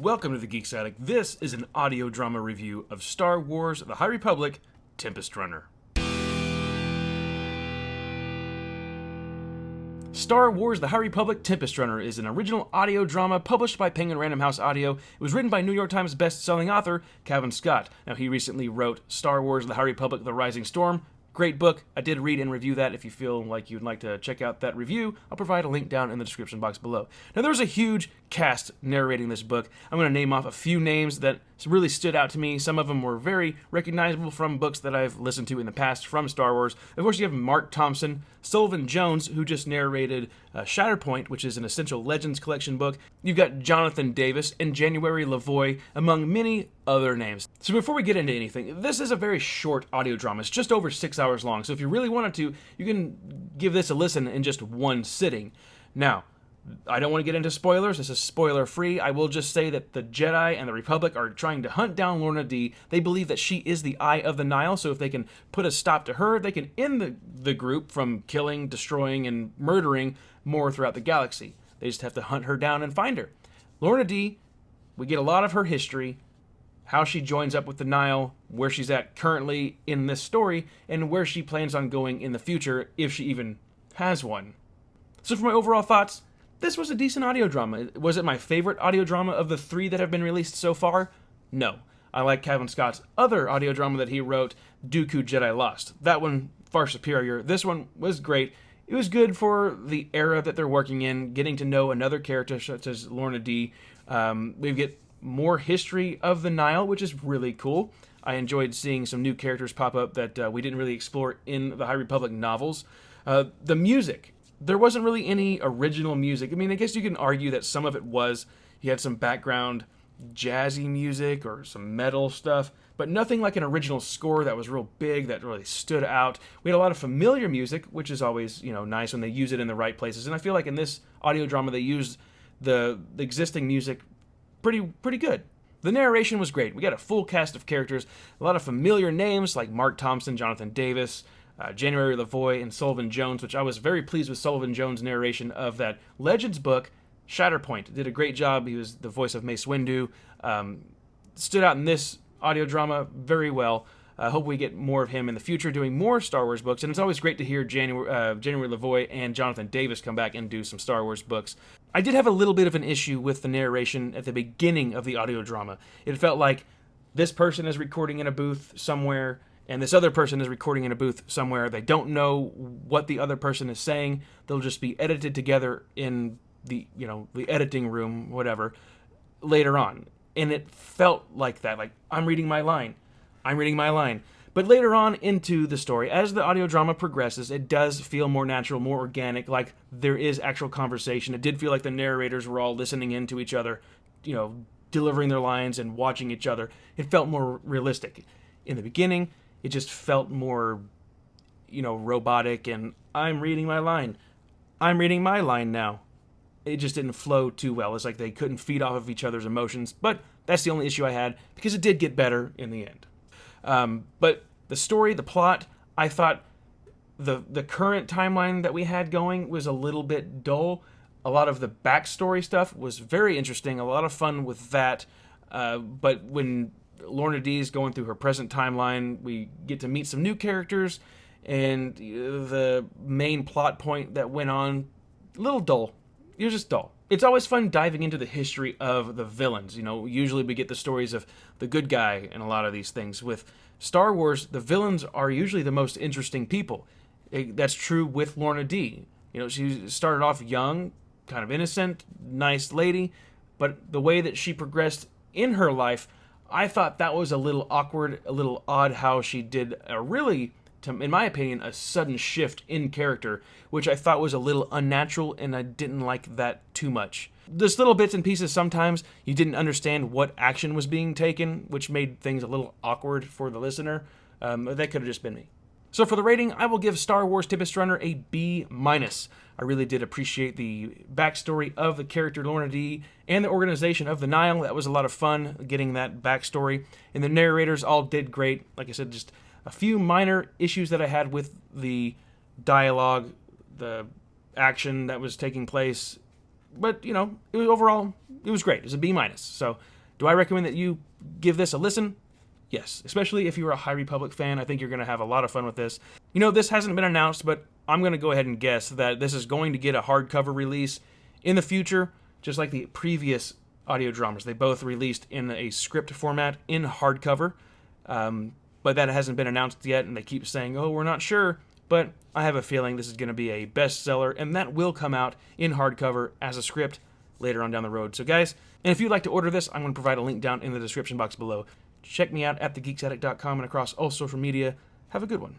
Welcome to the Geek Static. This is an audio drama review of Star Wars: The High Republic, Tempest Runner. Star Wars: The High Republic, Tempest Runner is an original audio drama published by Penguin Random House Audio. It was written by New York Times best-selling author Cavan Scott. Now, he recently wrote Star Wars: The High Republic, The Rising Storm. Great book. I did read and review that. If you feel like you'd like to check out that review, I'll provide a link down in the description box below. Now, there's a huge cast narrating this book. I'm going to name off a few names that really stood out to me. Some of them were very recognizable from books that I've listened to in the past from Star Wars. Of course, you have Mark Thompson, Sullivan Jones, who just narrated Shatterpoint, which is an Essential Legends collection book. You've got Jonathan Davis and January Lavoie, among many other names. So before we get into anything, this is a very short audio drama. It's just over 6 hours long, so if you really wanted to, you can give this a listen in just one sitting. Now, I don't want to get into spoilers. This is spoiler-free. I will just say that the Jedi and the Republic are trying to hunt down Lorna Dee. They believe that she is the Eye of the Nile, so if they can put a stop to her, they can end the group from killing, destroying, and murdering more throughout the galaxy. They just have to hunt her down and find her. Lorna Dee, we get a lot of her history, how she joins up with the Nile, where she's at currently in this story, and where she plans on going in the future, if she even has one. So for my overall thoughts, this was a decent audio drama. Was it my favorite audio drama of the three that have been released so far? No. I like Cavan Scott's other audio drama that he wrote, Dooku Jedi Lost. That one, far superior. This one was great. It was good for the era that they're working in, getting to know another character such as Lorna Dee. We get more history of the Nile, which is really cool. I enjoyed seeing some new characters pop up that we didn't really explore in the High Republic novels. The music. There wasn't really any original music. I mean, I guess you can argue that some of it was. You had some background jazzy music or some metal stuff, but nothing like an original score that was real big, that really stood out. We had a lot of familiar music, which is always, nice when they use it in the right places. And I feel like in this audio drama, they used the existing music pretty good. The narration was great. We got a full cast of characters, a lot of familiar names like Mark Thompson, Jonathan Davis, January Lavoie, and Sullivan Jones, which I was very pleased with Sullivan Jones' narration of that Legends book, Shatterpoint. Did a great job. He was the voice of Mace Windu. Stood out in this audio drama very well. I hope we get more of him in the future doing more Star Wars books, and it's always great to hear January Lavoie and Jonathan Davis come back and do some Star Wars books. I did have a little bit of an issue with the narration at the beginning of the audio drama. It felt like this person is recording in a booth somewhere, and this other person is recording in a booth somewhere. They don't know what the other person is saying. They'll just be edited together in the editing room, whatever, later on. And it felt like that, like, I'm reading my line. But later on into the story, as the audio drama progresses, it does feel more natural, more organic, like there is actual conversation. It did feel like the narrators were all listening into each other, delivering their lines and watching each other. It felt more realistic. In the beginning, it just felt more, robotic, and I'm reading my line. I'm reading my line now. It just didn't flow too well. It's like they couldn't feed off of each other's emotions, but that's the only issue I had, because it did get better in the end. But the story, the plot, I thought the current timeline that we had going was a little bit dull. A lot of the backstory stuff was very interesting, a lot of fun with that, but when Lorna Dee is going through her present timeline, we get to meet some new characters, and the main plot point that went on, a little dull. It was just dull. It's always fun diving into the history of the villains. Usually we get the stories of the good guy in a lot of these things. With Star Wars, the villains are usually the most interesting people. That's true with Lorna Dee. She started off young, kind of innocent, nice lady, but the way that she progressed in her life, I thought that was a little awkward, a little odd how she did a really, in my opinion, a sudden shift in character, which I thought was a little unnatural, and I didn't like that too much. Just little bits and pieces, sometimes you didn't understand what action was being taken, which made things a little awkward for the listener. That could have just been me. So for the rating, I will give Star Wars Tempest Runner a B-. I really did appreciate the backstory of the character Lorna Dee and the organization of the Nile. That was a lot of fun, getting that backstory. And the narrators all did great. Like I said, just a few minor issues that I had with the dialogue, the action that was taking place but overall, it was great. It was a B-. So, do I recommend that you give this a listen? Yes, especially if you're a High Republic fan. I think you're going to have a lot of fun with this. This hasn't been announced, but I'm going to go ahead and guess that this is going to get a hardcover release in the future, just like the previous audio dramas. They both released in a script format in hardcover, but that hasn't been announced yet, and they keep saying, oh, we're not sure, but I have a feeling this is going to be a bestseller, and that will come out in hardcover as a script later on down the road. So guys, and if you'd like to order this, I'm going to provide a link down in the description box below. Check me out at thegeeksaddict.com and across all social media. Have a good one.